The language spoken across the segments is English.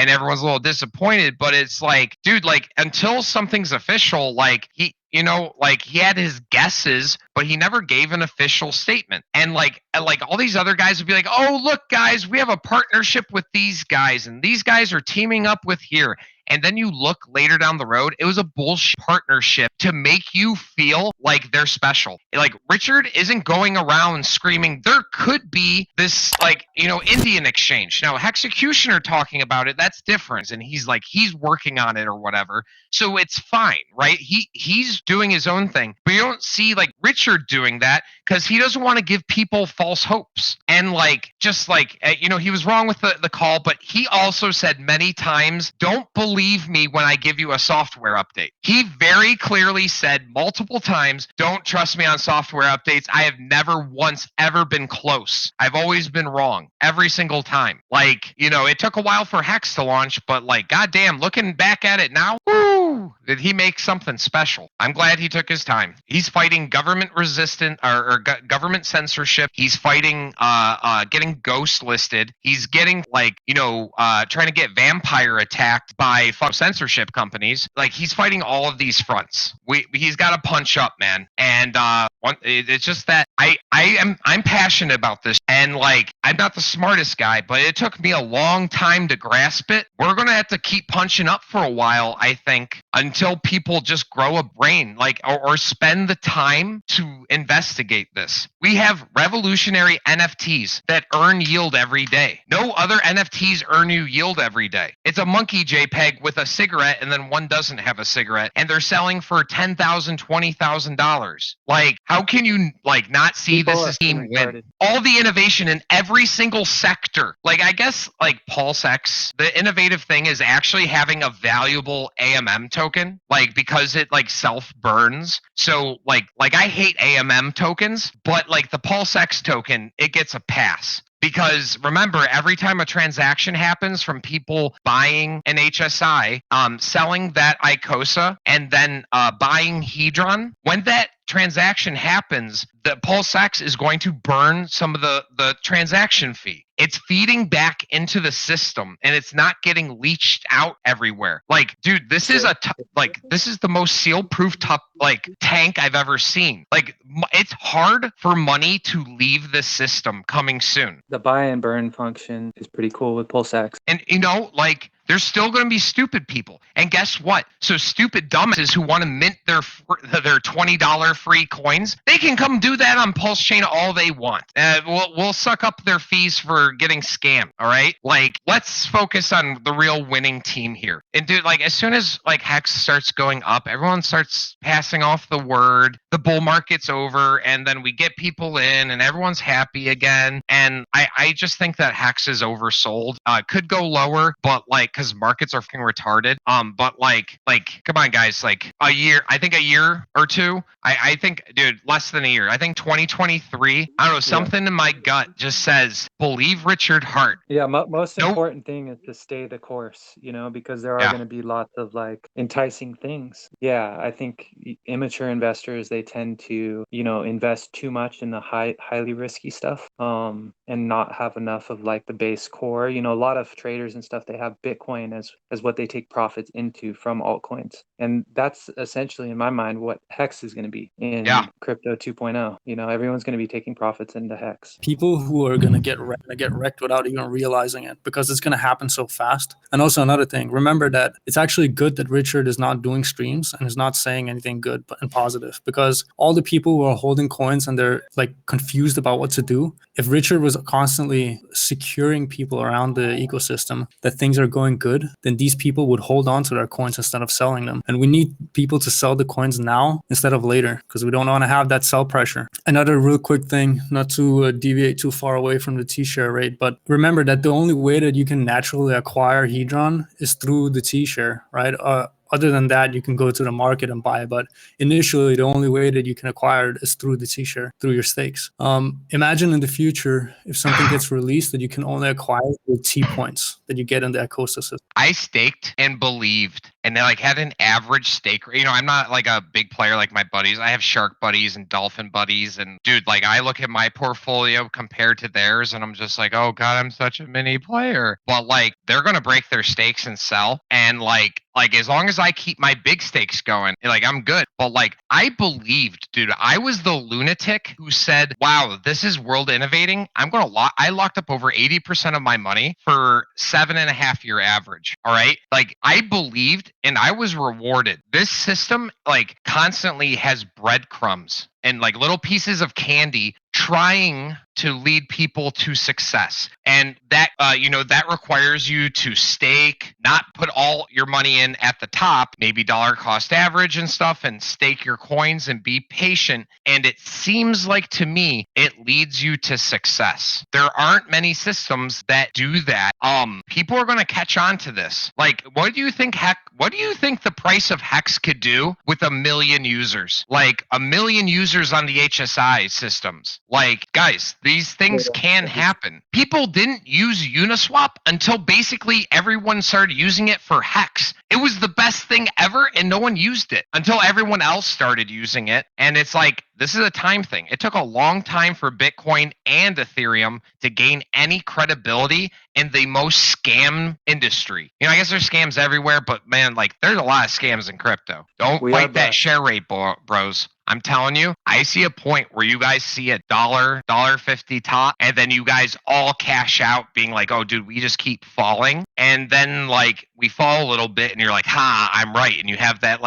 and everyone's a little disappointed. But it's like, dude, like until something's official, like like he had his guesses, but he never gave an official statement. And like all these other guys would be like, oh, look, guys, we have a partnership with these guys, and these guys are teaming up with here. And then you look later down the road, it was a bullshit partnership to make you feel like they're special. Like Richard isn't going around screaming, there could be this Indian exchange. Now Hexecutioner talking about it, that's different. And he's working on it or whatever. So it's fine, right? He's doing his own thing. But you don't see like Richard doing that because he doesn't want to give people false hopes. And he was wrong with the call, but he also said many times, don't believe me when I give you a software update. He very clearly said multiple times, don't trust me on software updates. I have never once ever been close. I've always been wrong every single time. It took a while for Hex to launch, but goddamn, looking back at it now, woo, did he make something special? I'm glad he took his time. He's fighting government resistant or government censorship. He's fighting getting ghost listed. He's getting trying to get vampire attacked by censorship companies. He's fighting all of these fronts. He's got to punch up, man. And it's just that I'm passionate about this, and I'm not the smartest guy, but it took me a long time to grasp it. We're gonna have to keep punching up for a while, I think, until people just grow a brain, or spend the time to investigate this. We have revolutionary NFTs that earn yield every day. No other NFTs earn you yield every day. It's a monkey JPEG with a cigarette, and then one doesn't have a cigarette, and they're selling for $10,000, $20,000. How can you not see this as team win? All the innovation in every single sector. I guess Pulsex, the innovative thing is actually having a valuable AMM token, because it self burns. So I hate AMM tokens, but the Pulsex token, it gets a pass. Because remember, every time a transaction happens from people buying an HSI, selling that ICOSA, and then buying Hedron, when that transaction happens, the Pulsex is going to burn some of the transaction fee. It's feeding back into the system, and it's not getting leached out everywhere. Dude, this is this is the most seal-proof tank I've ever seen. It's hard for money to leave the system coming soon. The buy and burn function is pretty cool with Pulsex. And there's still going to be stupid people. And guess what? So stupid dumbasses who want to mint their $20 free coins, they can come do that on Pulsechain all they want. We'll suck up their fees for getting scammed, all right? Let's focus on the real winning team here. And dude, as soon as Hex starts going up, everyone starts passing off the word, the bull market's over, and then we get people in and everyone's happy again. And I just think that Hex is oversold. Could go lower, but because markets are fucking retarded. But come on, guys, a year, I think a year or two. I think, dude, less than a year. I think 2023. I don't know, something in my gut just says believe Richard Hart. Yeah, most important thing is to stay the course, because there are going to be lots of enticing things. Yeah, I think immature investors, they tend to invest too much in the highly risky stuff, and not have enough of the base core. A lot of traders and stuff, they have Bitcoin as what they take profits into from altcoins, and that's essentially, in my mind, what Hex is going to be in crypto 2.0. Everyone's going to be taking profits into Hex. People who are going to get wrecked without even realizing it, because it's going to happen so fast. And also another thing, remember that it's actually good that Richard is not doing streams and is not saying anything good and positive, because all the people who are holding coins and they're confused about what to do, if Richard was constantly securing people around the ecosystem that things are going good, then these people would hold on to their coins instead of selling them. And we need people to sell the coins now instead of later, because we don't want to have that sell pressure. Another real quick thing, not to deviate too far away from the T-share rate, but remember that the only way that you can naturally acquire Hedron is through the T-share, right? Other than that, you can go to the market and buy. But initially, the only way that you can acquire it is through the T-share, through your stakes. Imagine in the future if something gets released that you can only acquire with T points that you get in the ecosystem. I staked and believed, and they like had an average stake. You know, I'm not like a big player like my buddies. I have shark buddies and dolphin buddies, and dude, like I look at my portfolio compared to theirs, and I'm just like, oh god, I'm such a mini player. But like, they're gonna break their stakes and sell, and like as long as I keep my big stakes going, like I'm good. But like I believed, dude, I was the lunatic who said, wow, this is world innovating. I'm gonna lock. I locked up over 80% of my money for 7.5 year average. All right. Like I believed and I was rewarded. This system like constantly has breadcrumbs and like little pieces of candy trying to lead people to success. And that, that requires you to stake, not put all your money in at the top, maybe dollar cost average and stuff, and stake your coins and be patient. And it seems like to me, it leads you to success. There aren't many systems that do that. People are going to catch on to this. Like, what do you think the price of Hex could do with 1 million users? Like 1 million users on the HSI systems. Like, guys, these things can happen. People didn't use Uniswap until basically everyone started using it for Hex. It was the best thing ever and no one used it until everyone else started using it. And it's like, this is a time thing. It took a long time for Bitcoin and Ethereum to gain any credibility in the most scam industry. You know, I guess there's scams everywhere, but man, like there's a lot of scams in crypto. Don't fight that share rate, bros. I'm telling you, I see a point where you guys see $1.50 top, and then you guys all cash out being like, oh, dude, we just keep falling. And then like we fall a little bit and you're like, ha, I'm right. And you have that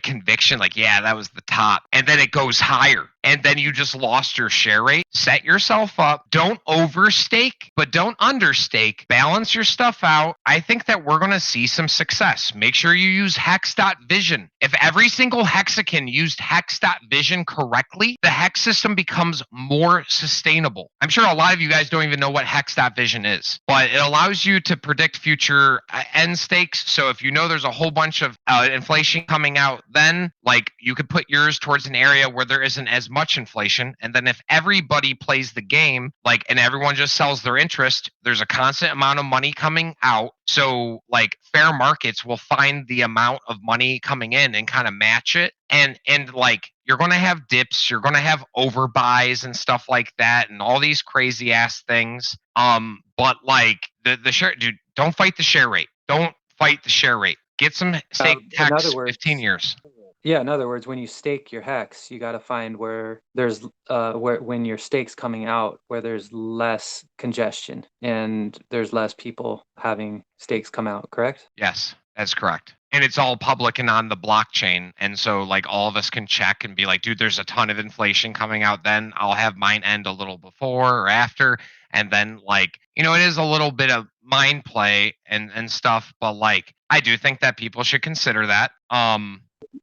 conviction, like, yeah, that was the top. And then it goes higher. And then you just lost your share rate. Set yourself up. Don't overstake, but don't understake. Balance your stuff out. I think that we're going to see some success. Make sure you use Hex.Vision. If every single hexagon used Hex.Vision correctly, the Hex system becomes more sustainable. I'm sure a lot of you guys don't even know what Hex.Vision is, but it allows you to predict future end stakes. So if you know there's a whole bunch of inflation coming out, then like you could put yours towards an area where there isn't as much inflation. And then if everybody plays the game, like, and everyone just sells their interest, there's a constant amount of money coming out. So like fair markets will find the amount of money coming in and kind of match it. And like you're going to have dips, you're going to have overbuys and stuff like that and all these crazy ass things. But like the share, dude, don't fight the share rate. Don't fight the share rate. Get some stake tax 15 years. Yeah, in other words, when you stake your Hex, you got to find where there's when your stake's coming out, where there's less congestion and there's less people having stakes come out, correct? Yes, that's correct. And it's all public and on the blockchain. And so like all of us can check and be like, dude, there's a ton of inflation coming out. Then I'll have mine end a little before or after. And then like, you know, it is a little bit of mind play and stuff. But like, I do think that people should consider that.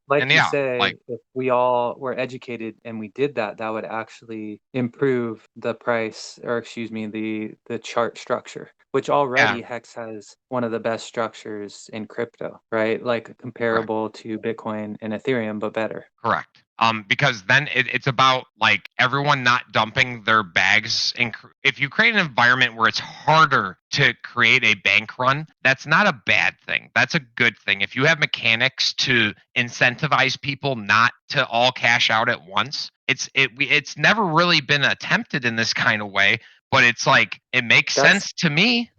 Like and you yeah, say, like, if we all were educated and we did that, that would actually improve the price, or excuse me, the chart structure, which already Hex has one of the best structures in crypto, right? Like comparable to Bitcoin and Ethereum, but better. Correct. Because then it's about like everyone not dumping their bags. And if you create an environment where it's harder to create a bank run, that's not a bad thing. That's a good thing. If you have mechanics to incentivize people not to all cash out at once, it's never really been attempted in this kind of way. But it's like it makes sense to me.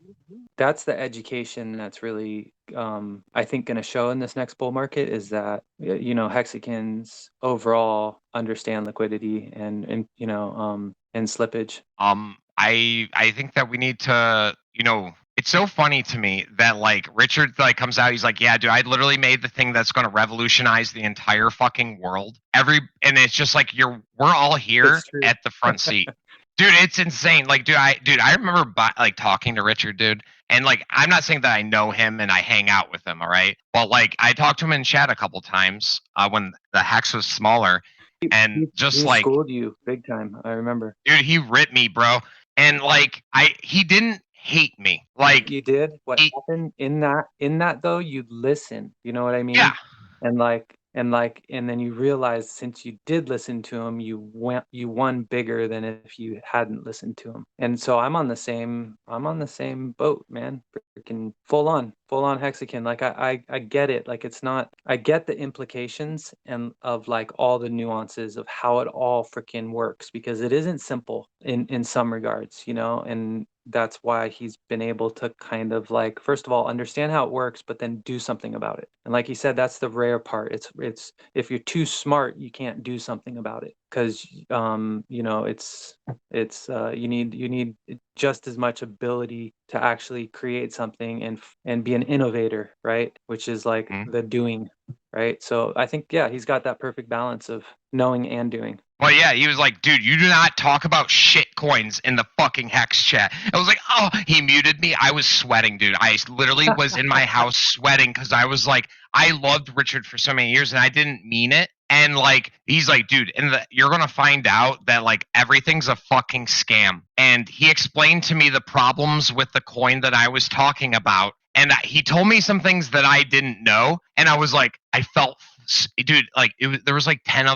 That's the education that's really, I think, going to show in this next bull market is that, you know, hexagons overall understand liquidity and slippage. I think that we need to, you know, it's so funny to me that like Richard like comes out, he's like, yeah, dude, I literally made the thing that's going to revolutionize the entire fucking world. And it's just like we're all here at the front seat. Dude, it's insane. Like, dude, I remember like talking to Richard, dude, and like I'm not saying that I know him and I hang out with him, all right? But like I talked to him in chat a couple times when the Hex was smaller, and he like schooled you big time. I remember. Dude, he ripped me, bro. And like he didn't hate me. Like You did what he, happened in that though, you listen, you know what I yeah, mean? And then you realize, since you did listen to him, you won bigger than if you hadn't listened to him. And so I'm on the same boat, man. Freaking full on hexakin. Like I get it. Like, it's not, I get the implications and of like all the nuances of how it all freaking works, because it isn't simple in some regards, you know. And that's why he's been able to kind of like, first of all, understand how it works, but then do something about it. And like you said, that's the rare part. It's if you're too smart, you can't do something about it, because you know, you need just as much ability to actually create something and be an innovator, right? Which is like mm. the doing, right? So I think, yeah, he's got that perfect balance of knowing and doing. Well, yeah, he was like, dude, you do not talk about shit coins in the fucking hex chat. I was like, oh, he muted me. I was sweating, dude. I literally was in my house sweating because I was like, I loved Richard for so many years and I didn't mean it. And like, he's like, dude, you're going to find out that like everything's a fucking scam. And he explained to me the problems with the coin that I was talking about. And he told me some things that I didn't know. And I was like, I felt, dude, like there was like 15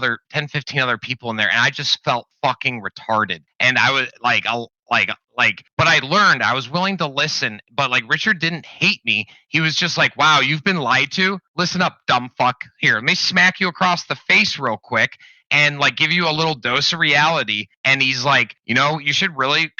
other people in there, and I just felt fucking retarded. And I was like, but I learned, I was willing to listen. But like, Richard didn't hate me. He was just like, wow, you've been lied to. Listen up, dumb fuck. Here, let me smack you across the face real quick and like give you a little dose of reality. And he's like, you know, you should really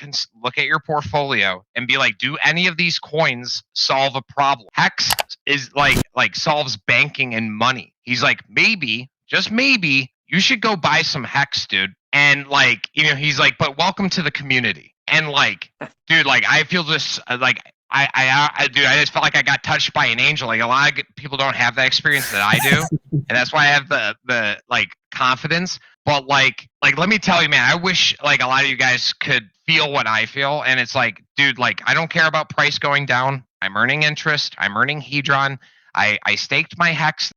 look at your portfolio and be like, do any of these coins solve a problem? Hex is like solves banking and money. He's like, maybe, just maybe, you should go buy some hex, dude. And like, you know, he's like, but welcome to the community. And like, dude, like I feel this like dude, I just felt like I got touched by an angel. Like, a lot of people don't have that experience that I do, and that's why I have the like confidence. But like, let me tell you, man, I wish like a lot of you guys could feel what I feel. And it's like, dude, like I don't care about price going down. I'm earning interest. I'm earning hedron. I staked my hex